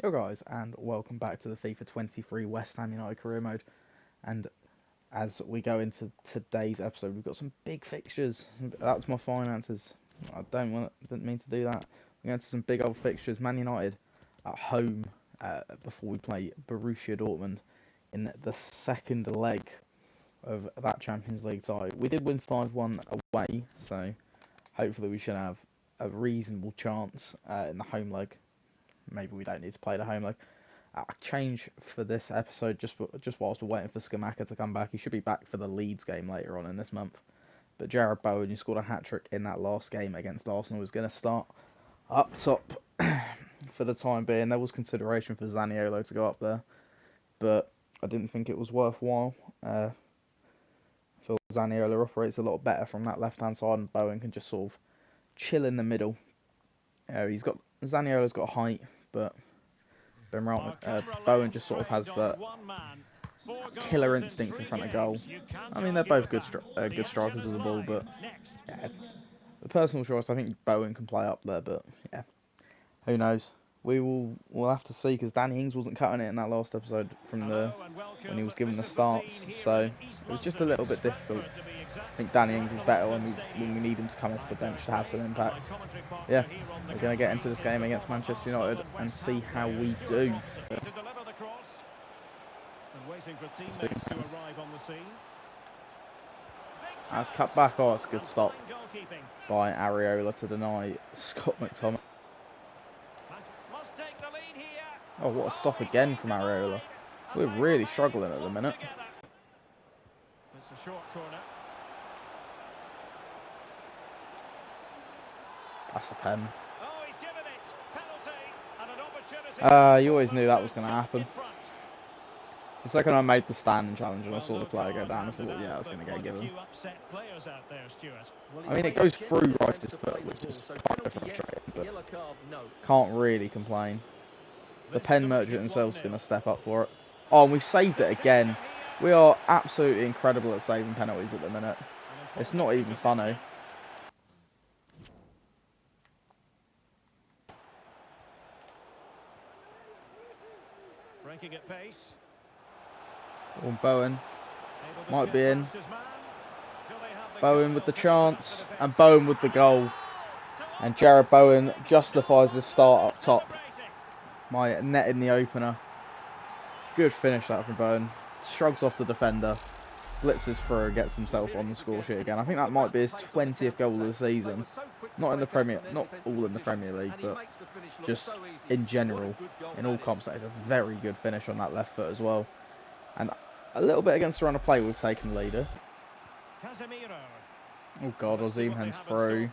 Yo guys, and welcome back to the FIFA 23 West Ham United career mode. And as we go into today's episode, we've got some big fixtures. That's my finances. Didn't mean to do that. We're going to some big old fixtures. Man United at home before we play Borussia Dortmund in the second leg of that Champions League tie. We did win 5-1 away, so hopefully we should have a reasonable chance in the home leg. Maybe we don't need to play the home leg. Change for this episode just whilst we're waiting for Skamaka to come back. He should be back for the Leeds game later on in this month. But Jarrod Bowen, who scored a hat-trick in that last game against Arsenal, is going to start up top for the time being. There was consideration for Zaniolo to go up there, but I didn't think it was worthwhile. I feel Zaniolo operates a lot better from that left-hand side, and Bowen can just sort of chill in the middle. Zaniolo's got height, but Bowen just sort of has that killer instinct in front of goal. I mean, they're both good strikers of the ball, but yeah, the personal choice, I think Bowen can play up there, but yeah, who knows? We'll have to see, because Danny Ings wasn't cutting it in that last episode when he was given the starts, so it was just a little bit difficult. I think Danny Ings is better when we need him to come into the bench to have some impact. Yeah, we're going to get into this game against Manchester United and see how we do. That's cut back. Oh, it's a good stop by Areola to deny Scott McTominay. Oh, what a stop again from Areola. We're really struggling at the minute. That's a pen. You always knew that was going to happen. The second I made the stand challenge and I saw the player go down, I thought, yeah, I was going to get given. I mean, it goes through Rice's foot, which is kind of frustrating, but can't really complain. The pen merchant himself's going to step up for it. Oh, and we've saved it again. We are absolutely incredible at saving penalties at the minute. It's not even funny. Breaking at pace. Oh, Bowen might be in. Bowen with the chance, and Bowen with the goal. And Jarrod Bowen justifies his start up top. My net in the opener. Good finish that from Bowen. Shrugs off the defender. Blitzes through, gets himself on the score sheet again. I think that might be his 20th goal of the season. Not all in the Premier League, but just in general, in all comps. That is a very good finish on that left foot as well. And a little bit against the run of play, we've taken the leader. Oh God, Ozim hands through.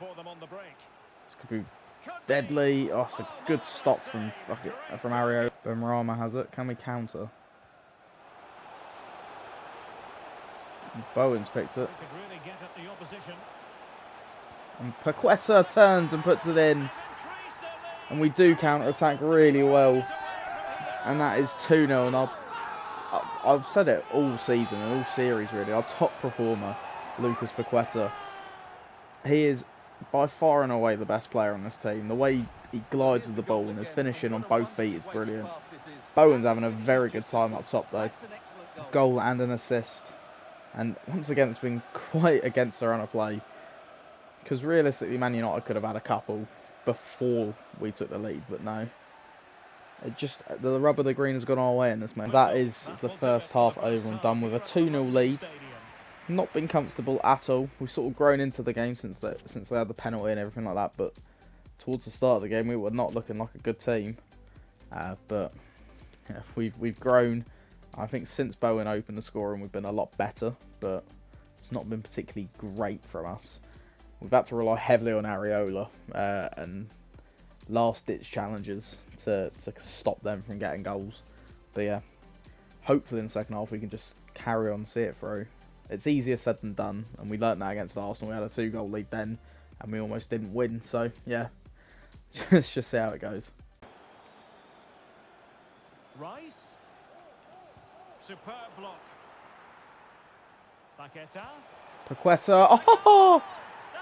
This could be deadly. Oh, it's a good stop from Ario. Benrahma has it. Can we counter? Bowen's picked it. And Paqueta turns and puts it in. And we do counter-attack really well. And that is 2-0. And I've said it all season and all series really. Our top performer, Lucas Paqueta. He is by far and away the best player on this team. The way he glides with the ball and his finishing on both feet is brilliant. Bowen's having a very good time up top though. Goal and an assist. And once again, it's been quite against the run of play. Because realistically, Man United could have had a couple before we took the lead, but no. The rub of the green has gone our way in this match. That is the first half over and done with a 2-0 lead. Not been comfortable at all. We've sort of grown into the game since they had the penalty and everything like that. But towards the start of the game, we were not looking like a good team. But yeah, we've grown. I think since Bowen opened the scoring, we've been a lot better. But it's not been particularly great from us. We've had to rely heavily on Areola and last-ditch challenges to stop them from getting goals. But yeah, hopefully in the second half we can just carry on, see it through. It's easier said than done, and we learnt that against Arsenal. We had a 2-goal lead then, and we almost didn't win. So yeah, let's just see how it goes. Rice, superb block. Paqueta. Oh,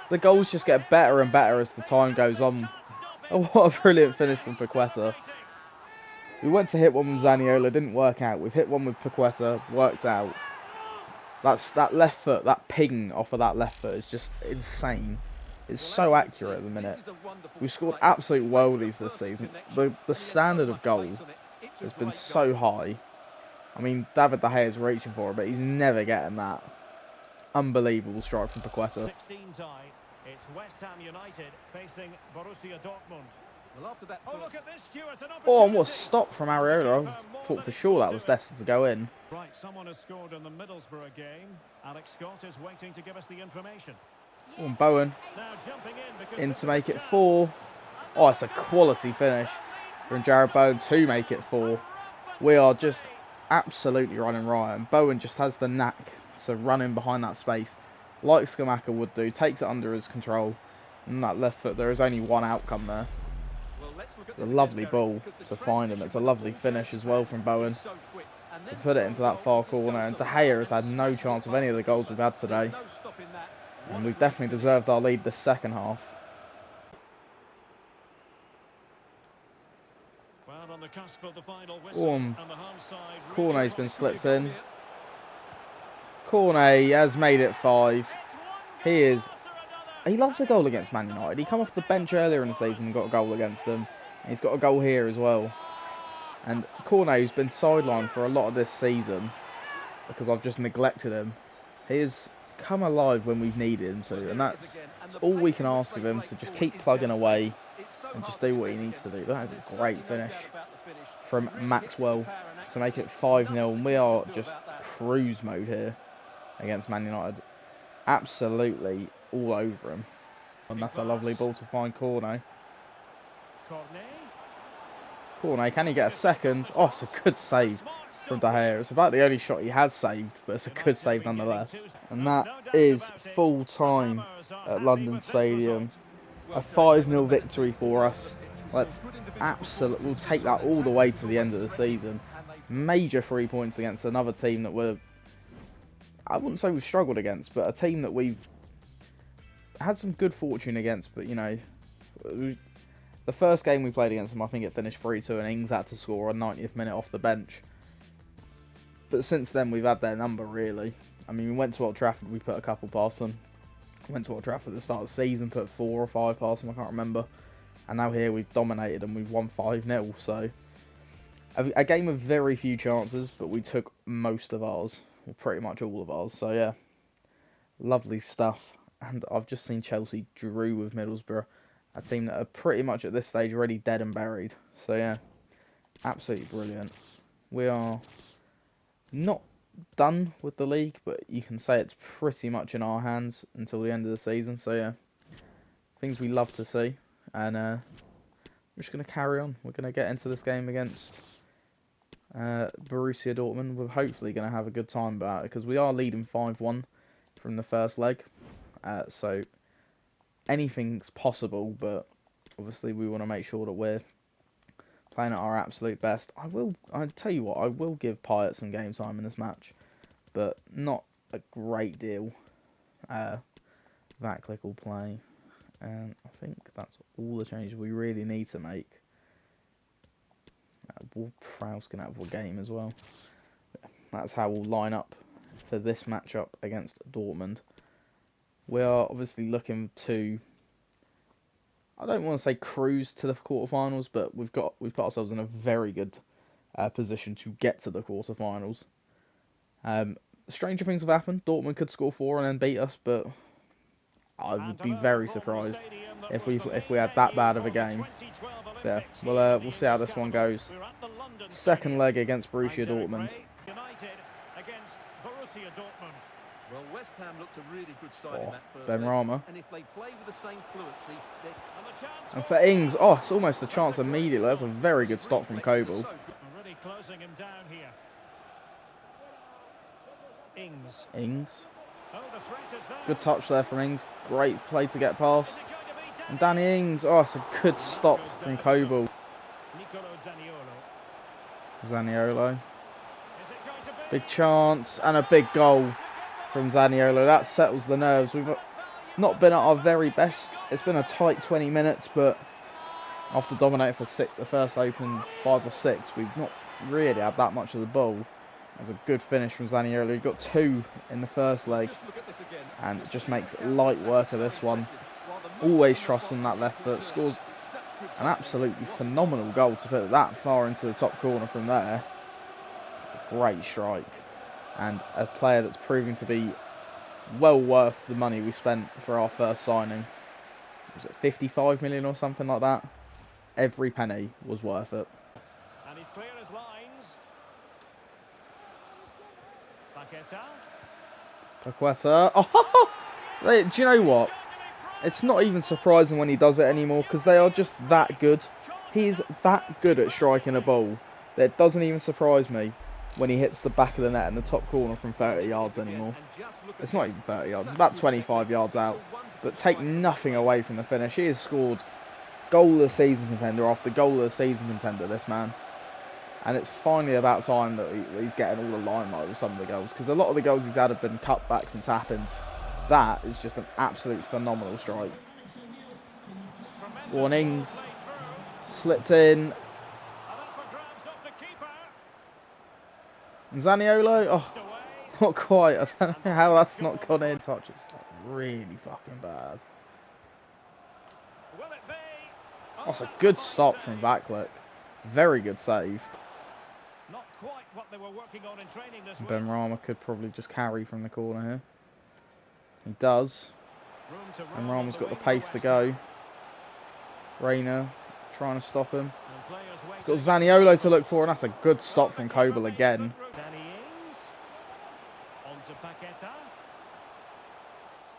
the goals just get better and better as the time goes on. Oh, what a brilliant finish from Paqueta. We went to hit one with Zaniolo, didn't work out. We've hit one with Paqueta, worked out. That left foot, that ping off of that left foot is just insane. It's so accurate at the minute. We've scored absolute worldies this season. The standard of goal has been so high. I mean, David De Gea is reaching for it, but he's never getting that. Unbelievable strike from Paqueta. 16 tie. It's West Ham United facing Borussia Dortmund. Well, after that, oh, look at this, Stuart, oh, and what a stop from Areola. I thought for sure that was destined to go in. Right, someone has scored in the Middlesbrough game. Alex Scott is waiting to give us the information. Oh, and Bowen in to make it 4. Oh, it's a quality finish from Jared Bowen to make it 4. We are just absolutely running riot, and Bowen just has the knack to run in behind that space like Skamaka would do, takes it under his control, and that left foot, there is only one outcome there. A lovely ball to find him. It's a lovely finish as well from Bowen to put it into that far corner, and De Gea has had no chance of any of the goals we've had today, and we've definitely deserved our lead this second half. Cornet's been slipped in. Cornet has made it 5. He loves a goal against Man United. He came off the bench earlier in the season and got a goal against them. And he's got a goal here as well. And Cornet, who's been sidelined for a lot of this season because I've just neglected him, he has come alive when we've needed him to. And that's all we can ask of him, to just keep plugging away and just do what he needs to do. That is a great finish from Maxwell to make it 5-0. And we are just cruise mode here against Man United. Absolutely all over him. And that's a lovely ball to find Cornet. Cornet, can he get a second? Oh, it's a good save from De Gea. It's about the only shot he has saved, but it's a good save nonetheless. And that is full time at London Stadium. A 5-0 victory for us. We'll take that all the way to the end of the season. Major 3 points against another team that I wouldn't say we've struggled against, but a team that we've had some good fortune against. But, you know, the first game we played against them, I think it finished 3-2, and Ings had to score on 90th minute off the bench. But since then, we've had their number, really. I mean, we went to Old Trafford, we put a couple past them. Went to Old Trafford at the start of the season, put 4 or 5 past them, I can't remember. And now here, we've dominated and we've won 5-0, so a game of very few chances, but we took most of ours. Well, pretty much all of ours. So yeah, lovely stuff. And I've just seen Chelsea drew with Middlesbrough, a team that are pretty much at this stage already dead and buried. So yeah, absolutely brilliant. We are not done with the league, but you can say it's pretty much in our hands until the end of the season. So yeah, things we love to see. And we're just going to carry on. We're going to get into this game against Borussia Dortmund. We're hopefully going to have a good time about it, because we are leading 5-1 from the first leg. So anything's possible, but obviously we want to make sure that we're playing at our absolute best. I tell you what, I will give Payet some game time in this match, but not a great deal. That click will play, and I think that's all the changes we really need to make. Prowse can have a game as well. That's how we'll line up for this matchup against Dortmund. We are obviously looking to, I don't want to say cruise to the quarterfinals, but we've put ourselves in a very good position to get to the quarterfinals. Stranger things have happened. Dortmund could score 4 and then beat us, but I would be very surprised if we had that bad of a game. So yeah, we'll see how this one goes. Second leg against Borussia Dortmund. Well, West Ham looked a really good side in that first Ben Rama. And if they play with the same fluency, and for Ings, oh, it's almost a chance immediately. That's a very good stop from Kobel. Already closing him down here. Ings. Good touch there from Ings. Great play to get past. And Danny Ings, oh, it's a good stop from Kobel. Zaniolo. Big chance and a big goal from Zaniolo. That settles the nerves. We've not been at our very best. It's been a tight 20 minutes, but After dominating for the first open 5 or 6, we've not really had that much of the ball. That's a good finish from Zaniolo. He got 2 in the first leg, and it just makes light work of this one. Always trust on that left foot. Scores an absolutely phenomenal goal to put it that far into the top corner from there. Great strike, and a player that's proving to be well worth the money we spent for our first signing. Was it 55 million or something like that? Every penny was worth it. And he's clear as lines. Paqueta. Oh, do you know what? It's not even surprising when he does it anymore, because they are just that good. He's that good at striking a ball that it doesn't even surprise me when he hits the back of the net in the top corner from 30 yards anymore. It's not even 30 yards, it's about 25 yards out. But take nothing away from the finish. He has scored goal of the season contender after goal of the season contender, this man. And it's finally about time that he's getting all the limelight with some of the goals, because a lot of the goals he's had have been cutbacks and tap-ins. That is just an absolute phenomenal strike. Warnings. Slipped in. And Zaniolo. Oh, not quite. I don't know how that's not gone in. Touch is really fucking bad. That's a good stop from Backlick. Very good save. Not quite what they were working on in training this week. Benrahma could probably just carry from the corner here. He does. Benrahma's got the pace to go. Reina trying to stop him. He's got Zaniolo to look for, and that's a good stop from Kobel again.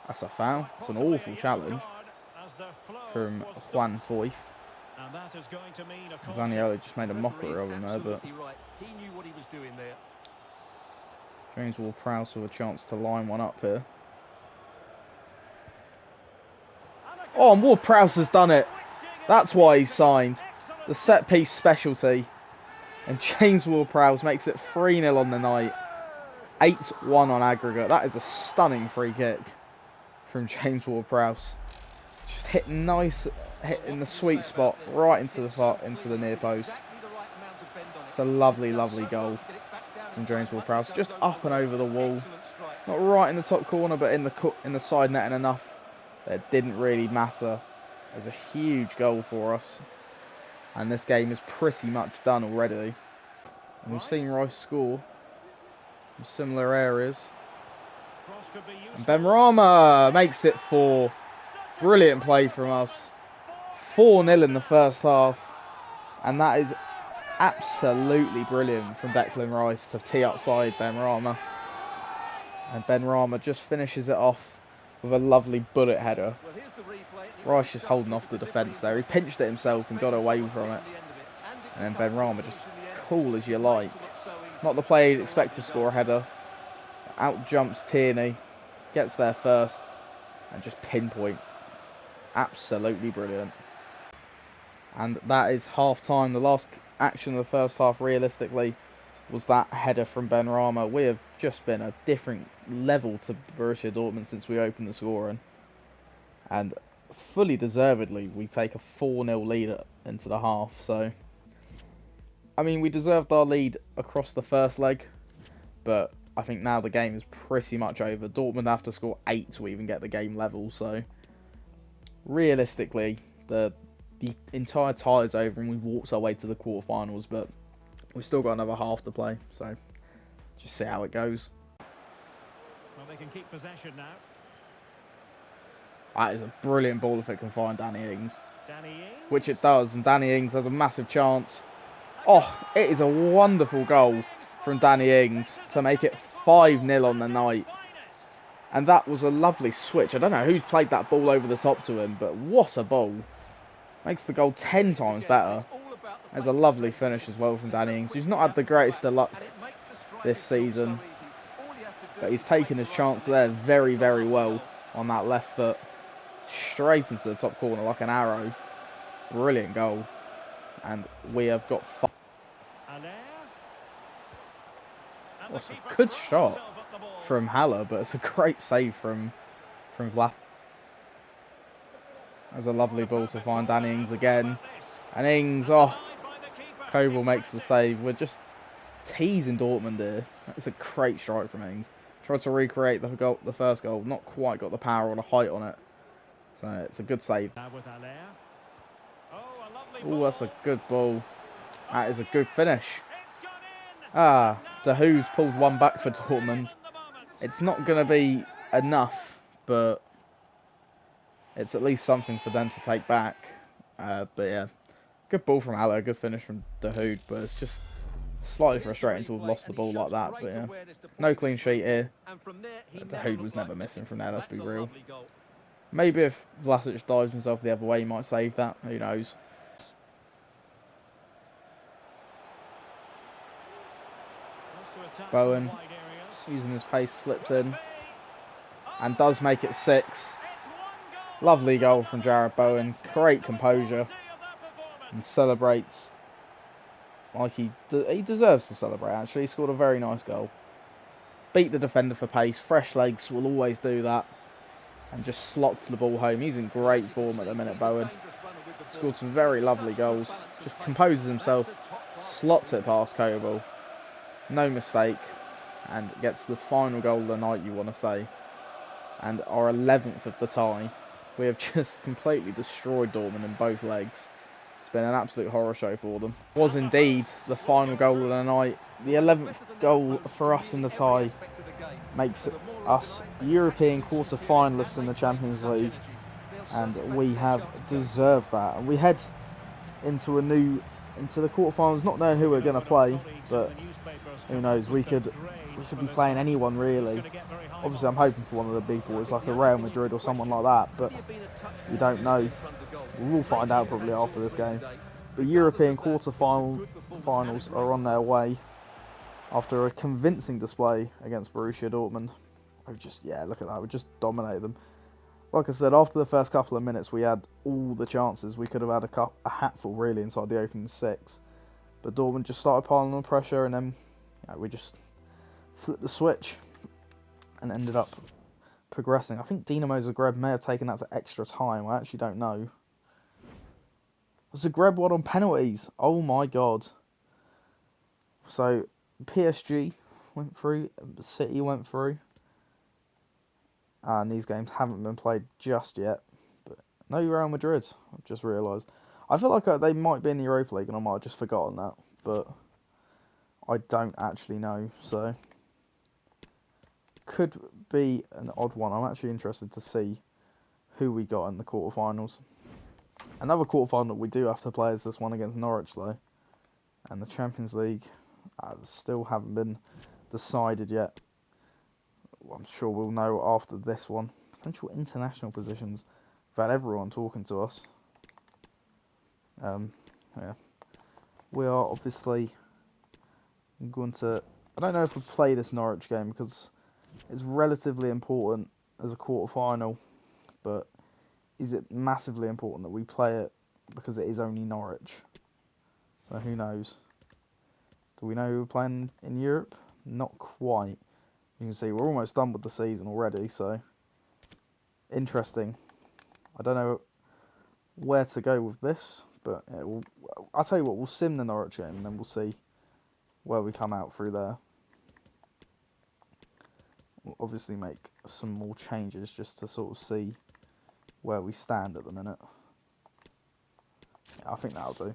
That's a foul. It's an awful challenge from Juan Foyth. Zaniolo just made a mockery of him there, but James Ward-Prowse with a chance to line one up here. Oh, and Ward-Prowse has done it. That's why he's signed. The set-piece specialty. And James Ward-Prowse makes it 3-0 on the night. 8-1 on aggregate. That is a stunning free kick from James Ward-Prowse. Just hit nice, hit in the sweet spot, right into the near post. It's a lovely, lovely goal from James Ward-Prowse. Just up and over the wall. Not right in the top corner, but in the side netting enough that it didn't really matter. It's a huge goal for us. And this game is pretty much done already. And we've seen Rice score in similar areas. And Benrahma makes it 4. Brilliant play from us. 4-0 in the first half. And that is absolutely brilliant from Declan Rice to tee upside Benrahma. And Benrahma just finishes it off with a lovely bullet header. Rice just holding off the defence there. He pinched it himself and got away from it. And then Benrahma just cool as you like. Not the player you'd expect to score a header. Out jumps Tierney. Gets there first. And just pinpoint. Absolutely brilliant. And that is half time. The last action of the first half, realistically, was that header from Benrahma. We have just been a different level to Borussia Dortmund since we opened the scoring. And fully deservedly, we take a 4-0 lead into the half. So, I mean, we deserved our lead across the first leg. But I think now the game is pretty much over. Dortmund have to score 8 to even get the game level. So, realistically, the entire tie is over and we've walked our way to the quarterfinals. But we've still got another half to play. So, just see how it goes. Well, they can keep possession now. That is a brilliant ball if it can find Danny Ings. Which it does, and Danny Ings has a massive chance. Oh, it is a wonderful goal from Danny Ings to make it 5-0 on the night. And that was a lovely switch. I don't know who's played that ball over the top to him, but what a ball. Makes the goal 10 times better. There's a lovely finish as well from Danny Ings, who's not had the greatest of luck this season. But he's taken his chance there very, very well on that left foot. Straight into the top corner like an arrow. Brilliant goal. And we have got What's a good shot from Haller, but it's a great save from Vlap. There's a lovely ball to find Danny Ings again. And Ings, oh, Koval makes the save. We're just teasing Dortmund here. That's a great strike from Ings. Tried to recreate the first goal, not quite got the power or the height on it. So it's a good save. Oh, that's a good ball. That is a good finish. Ah, De Hoog's pulled one back for Dortmund. It's not going to be enough, but it's at least something for them to take back. But yeah, good ball from Haller, good finish from De Hoog, but it's just slightly frustrating to have lost the ball like that. But yeah, no clean sheet here. De Hoog was never missing from there, let's be real. Maybe if Vlasic dives himself the other way, he might save that. Who knows? Bowen, using his pace, slips in and does make it 6. Lovely goal from Jarrod Bowen. Great composure and celebrates like he deserves to celebrate. Actually, he scored a very nice goal. Beat the defender for pace. Fresh legs will always do that. And just slots the ball home. He's in great form at the minute, Bowen. Scored some very lovely goals. Just composes himself, slots it past Koval. No mistake. And gets the final goal of the night, you want to say. And our 11th of the tie. We have just completely destroyed Dortmund in both legs. It's been an absolute horror show for them. Was indeed the final goal of the night. The 11th goal for us in the tie makes us European quarter-finalists in the Champions League. And we have deserved that. And we head into the quarterfinals, not knowing who we're going to play, but who knows? We could be playing anyone really. Obviously, I'm hoping for one of the big boys like a Real Madrid or someone like that, but we don't know. We'll find out probably after this game. But European finals are on their way after a convincing display against Borussia Dortmund. Look at that. We just dominated them. Like I said, after the first couple of minutes, we had all the chances. We could have had a hatful really inside the opening 6. But Dortmund just started piling on pressure, and then we just flipped the switch and ended up progressing. I think Dinamo Zagreb may have taken that to extra time. I actually don't know. Zagreb won on penalties. Oh my god. So PSG went through, City went through. And these games haven't been played just yet. But no Real Madrid, I've just realised. I feel like they might be in the Europa League and I might have just forgotten that. But I don't actually know. So could be an odd one. I'm actually interested to see who we got in the quarterfinals. Another quarterfinal we do have to play is this one against Norwich though. And the Champions League still haven't been decided yet. I'm sure we'll know after this one. Potential international positions. We've had everyone talking to us. Yeah. We are obviously going to... I don't know if we'll play this Norwich game because it's relatively important as a quarter-final. But is it massively important that we play it because it is only Norwich? So who knows? Do we know who we're playing in Europe? Not quite. You can see we're almost done with the season already, so interesting. I don't know where to go with this, but yeah, I'll tell you what, we'll sim the Norwich game and then we'll see where we come out through there. We'll obviously make some more changes just to sort of see where we stand at the minute. Yeah, I think that'll do.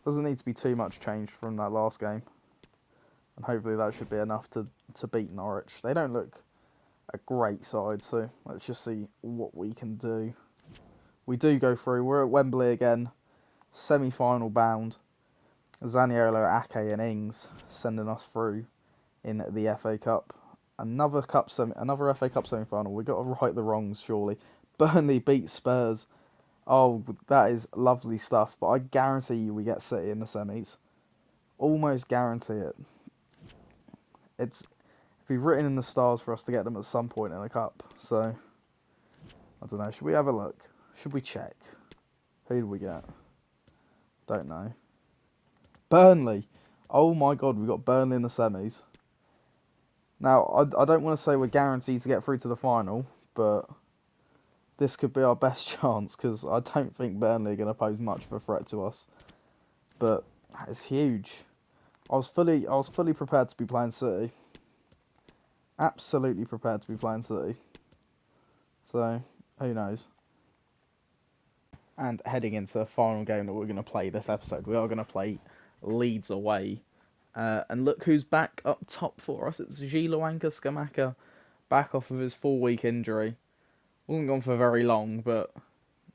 Doesn't need to be too much changed from that last game. And hopefully that should be enough to beat Norwich. They don't look a great side, so let's just see what we can do. We do go through. We're at Wembley again. Semi-final bound. Zaniolo, Ake and Ings sending us through in the FA Cup. Another FA Cup semi-final. We've got to right the wrongs, surely. Burnley beat Spurs. Oh, that is lovely stuff. But I guarantee you we get City in the semis. Almost guarantee it. It'd be written in the stars for us to get them at some point in the cup. So, I don't know. Should we have a look? Should we check? Who did we get? Don't know. Burnley. Oh my god, we got Burnley in the semis. Now, I don't want to say we're guaranteed to get through to the final, but this could be our best chance, because I don't think Burnley are going to pose much of a threat to us. But that is huge. I was fully prepared to be playing City. Absolutely prepared to be playing City. So, who knows? And heading into the final game that we're going to play this episode, we are going to play Leeds away. And look who's back up top for us. It's Ziloanka Scamacca, back off of his 4-week injury. Wasn't gone for very long, but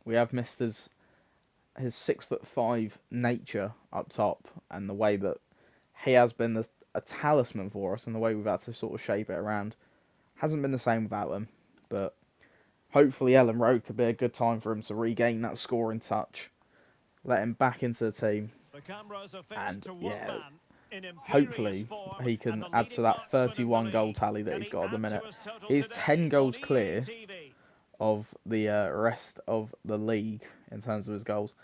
we have missed his 6'5" nature up top, and the way that he has been a talisman for us, and the way we've had to sort of shape it around hasn't been the same without him. But hopefully Ellen Road could be a good time for him to regain that scoring touch, let him back into the team, and yeah, hopefully he can add to that 31 goal tally that he's got at the minute. He's 10 goals clear of the rest of the league in terms of his goals.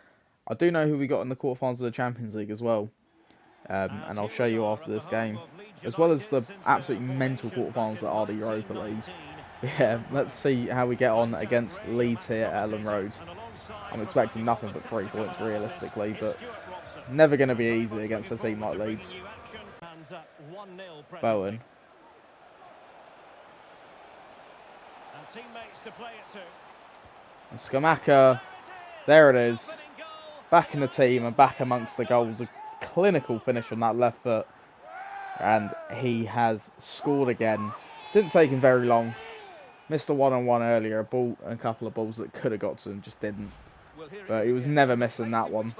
I do know who we got in the quarterfinals of the Champions League as well, and I'll show you after this game, as well as the absolutely mental quarterfinals that are the Europa League. Yeah, let's see how we get on against Leeds here at Ellen Road. I'm expecting nothing but 3 points realistically, but never going to be easy against a team like Leeds. Bowen. And Scamacca, there it is. Back in the team and back amongst the goals. A clinical finish on that left foot. And he has scored again. Didn't take him very long. Missed a one-on-one earlier, a couple of balls that could have got to him, just didn't. But he was never missing that one.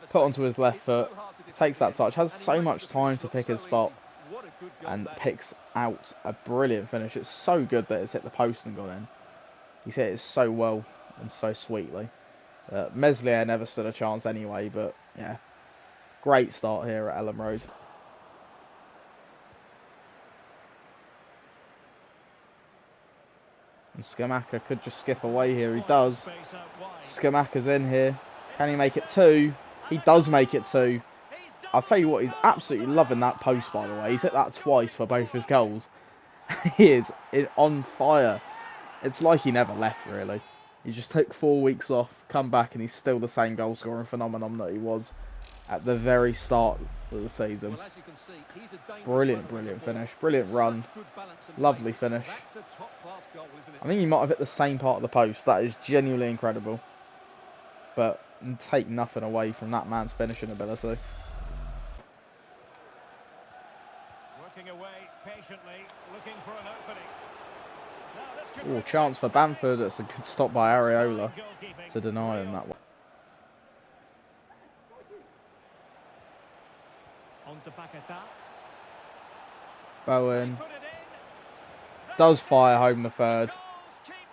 Put onto his left foot, takes that touch, has so much time to pick his spot, and picks out a brilliant finish. It's so good that it's hit the post and gone in. He's hit it so well and so sweetly. Meslier never stood a chance anyway, but yeah, great start here at Ellen Road. And Scamacca could just skip away here. He does. Scamacca's in here. Can he make it 2? He does make it 2. I'll tell you what, he's absolutely loving that post, by the way. He's hit that twice for both his goals. He is on fire. It's like he never left, really. He just took 4 weeks off, come back, and he's still the same goal-scoring phenomenon that he was at the very start of the season. Brilliant, brilliant finish. Brilliant run. Lovely finish. I think he might have hit the same part of the post. That is genuinely incredible. But take nothing away from that man's finishing ability. Working away patiently, looking for an opening. Oh, chance for Bamford. It's a good stop by Areola to deny him that one. Bowen does fire home the third,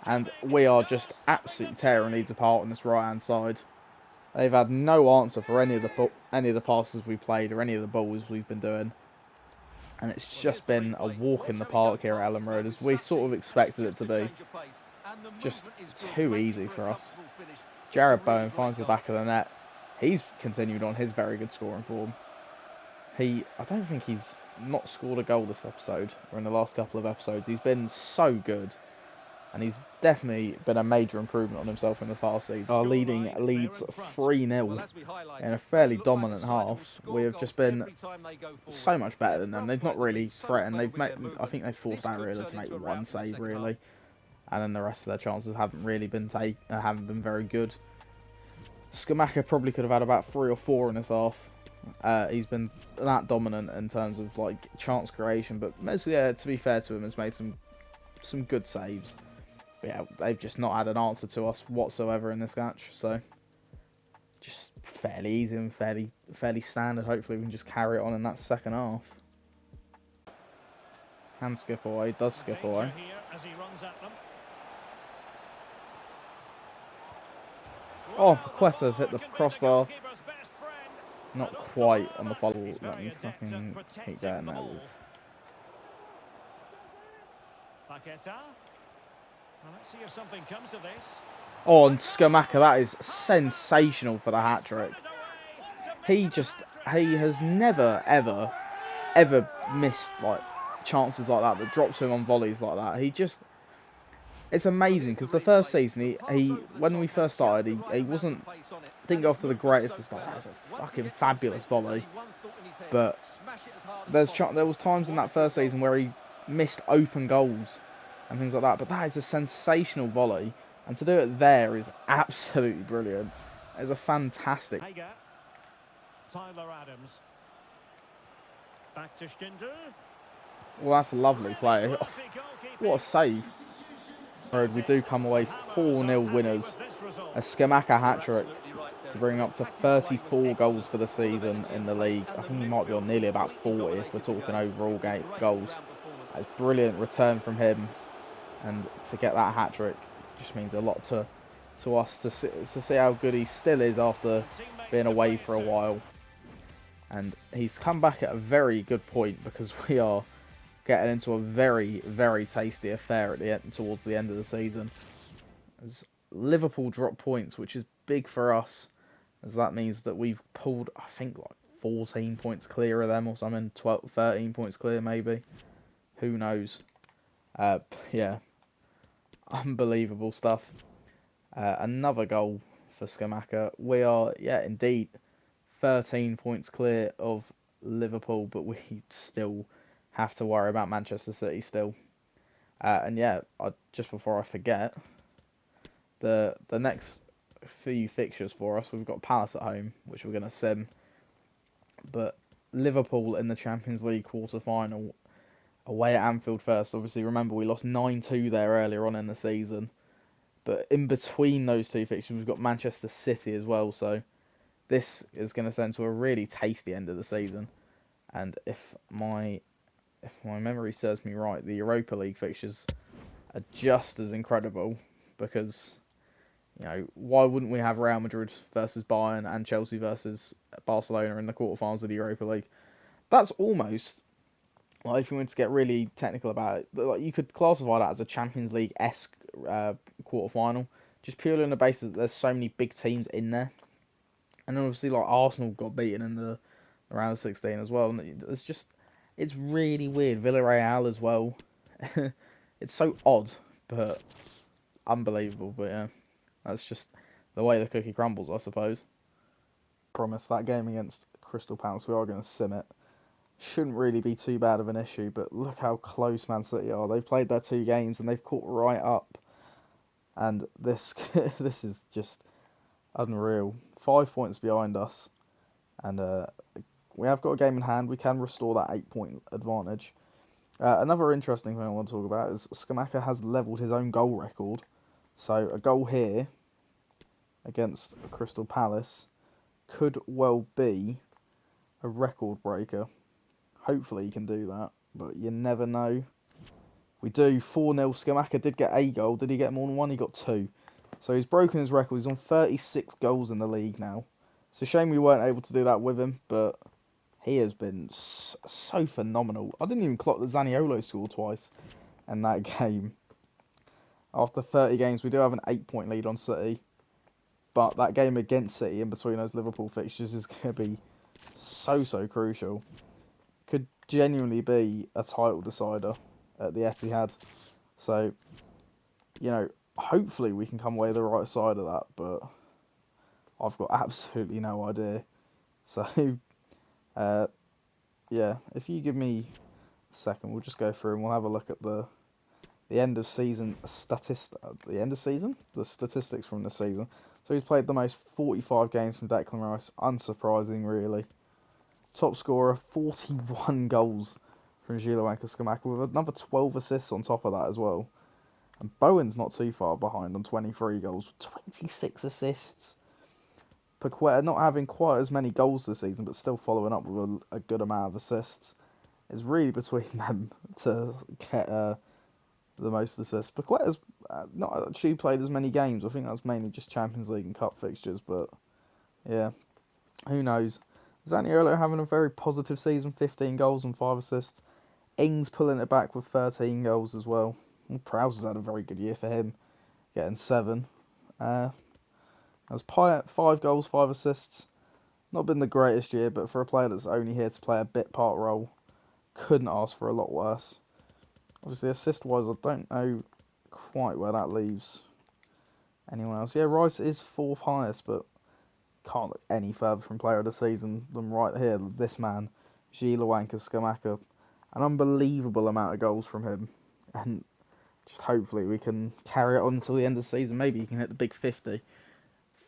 and we are just absolutely tearing Leeds apart on this right hand side. They've had no answer for any of the passes we played or any of the balls we've been doing, and it's just been a walk in the park here at Ellen Road, as we sort of expected it to be. Just too easy for us. Jared Bowen finds the back of the net. He's continued on his very good scoring form. I don't think he's not scored a goal this episode, or in the last couple of episodes. He's been so good, and he's definitely been a major improvement on himself in the past season. Are leading Leeds 3-0 in a fairly dominant half. We have just been so much better than them. They've not really threatened. I think they've forced Areola to make one save really, and then the rest of their chances haven't really been haven't been very good. Scamacca probably could have had about 3 or 4 in this half. He's been that dominant in terms of like chance creation, but Meslier, to be fair to him, has made some good saves. But yeah, they've just not had an answer to us whatsoever in this match, so just fairly easy and fairly standard. Hopefully we can just carry it on in that second half. Can skip away, does skip away. Oh, Paqueta's hit the crossbar. Not quite on the follow. Let me fucking keep that in there. Let's see if something comes of this. Oh, and Scamacca, that is sensational for the hat-trick. He has never, ever missed like chances like that drops him on volleys like that. It's amazing because the first season, he when we first started, he wasn't didn't go off to the greatest of start. That's a fucking fabulous volley, but there was times in that first season where he missed open goals and things like that. But that is a sensational volley, and to do it there is absolutely brilliant. It's a fantastic. Hager. Tyler Adams. Back to Stinder. Well, that's a lovely play. Really Oh, classy goalkeeping. what a save! We do come away 4-0 winners. A Skamaka hat-trick to bring up to 34 goals for the season in the league. I think he might be on nearly about 40 if we're talking overall goals. That's brilliant return from him, and to get that hat-trick just means a lot to us to see how good he still is after being away for a while. And he's come back at a very good point because we are getting into a very, very tasty affair at the end, towards the end of the season. As Liverpool drop points, which is big for us, as that means that we've pulled, I think, like 14 points clear of them or something, 12, 13 points clear maybe. Who knows? Yeah, unbelievable stuff. Another goal for Skamaka. We are, yeah, indeed, 13 points clear of Liverpool, but we still have to worry about Manchester City still. And yeah, just before I forget, the next few fixtures for us, we've got Palace at home, which we're going to sim, but Liverpool in the Champions League quarter-final away at Anfield first. Obviously, remember we lost 9-2 there earlier on in the season, but in between those two fixtures, we've got Manchester City as well, so this is going to send to a really tasty end of the season. And if my memory serves me right, the Europa League fixtures are just as incredible because, you know, why wouldn't we have Real Madrid versus Bayern and Chelsea versus Barcelona in the quarterfinals of the Europa League? That's almost, like, if you wanted to get really technical about it, like, you could classify that as a Champions League-esque quarterfinal, just purely on the basis that there's so many big teams in there. And then obviously, like, Arsenal got beaten in the round of 16 as well. And it's really weird. Villarreal as well. It's so odd, but unbelievable. But yeah, that's just the way the cookie crumbles, I suppose. Promise that game against Crystal Palace, we are going to sim it. Shouldn't really be too bad of an issue, but look how close Man City are. They've played their 2 games and they've caught right up. And this this is just unreal. 5 points behind us, and we have got a game in hand. We can restore that 8-point advantage. Another interesting thing I want to talk about is Skamaka has levelled his own goal record. So a goal here against Crystal Palace could well be a record breaker. Hopefully he can do that, but you never know. We do 4-0. Skamaka did get a goal. Did he get more than one? He got 2. So he's broken his record. He's on 36 goals in the league now. It's a shame we weren't able to do that with him, but he has been so phenomenal. I didn't even clock the Zaniolo score twice in that game. After 30 games, we do have an 8-point lead on City. But that game against City in between those Liverpool fixtures is going to be so crucial. Could genuinely be a title decider at the Etihad. So, you know, hopefully we can come away the right side of that, but I've got absolutely no idea. So, yeah, if you give me a second, we'll just go through and we'll have a look at the end of season the statistics from the season. So he's played the most 45 games from Declan Rice, unsurprising really. Top scorer, 41 goals from Gianluca Scamacca with another 12 assists on top of that as well. And Bowen's not too far behind on 23 goals, 26 assists. Paqueta not having quite as many goals this season, but still following up with a good amount of assists. It's really between them to get the most assists. Paqueta's not actually played as many games. I think that's mainly just Champions League and Cup fixtures, but yeah, who knows. Zaniolo having a very positive season, 15 goals and 5 assists. Ings pulling it back with 13 goals as well. Prowse has had a very good year for him, getting 7. That was 5 goals, 5 assists. Not been the greatest year, but for a player that's only here to play a bit part role, couldn't ask for a lot worse. Obviously, assist-wise, I don't know quite where that leaves anyone else. Yeah, Rice is 4th highest, but can't look any further from player of the season than right here. This man, Gila Wanka Skamaka. An unbelievable amount of goals from him. And just hopefully we can carry it on until the end of the season. Maybe he can hit the big 50.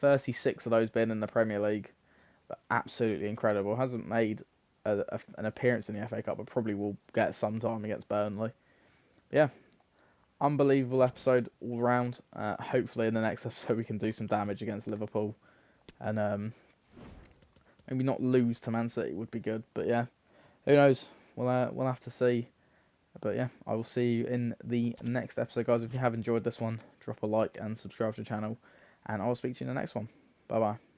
36 of those been in the Premier League. But absolutely incredible. Hasn't made an appearance in the FA Cup, but probably will get some time against Burnley. Yeah, unbelievable episode all round. Hopefully in the next episode we can do some damage against Liverpool. And maybe not lose to Man City would be good. But yeah, who knows? We'll have to see. But yeah, I will see you in the next episode, guys. If you have enjoyed this one, drop a like and subscribe to the channel. And I'll speak to you in the next one. Bye bye.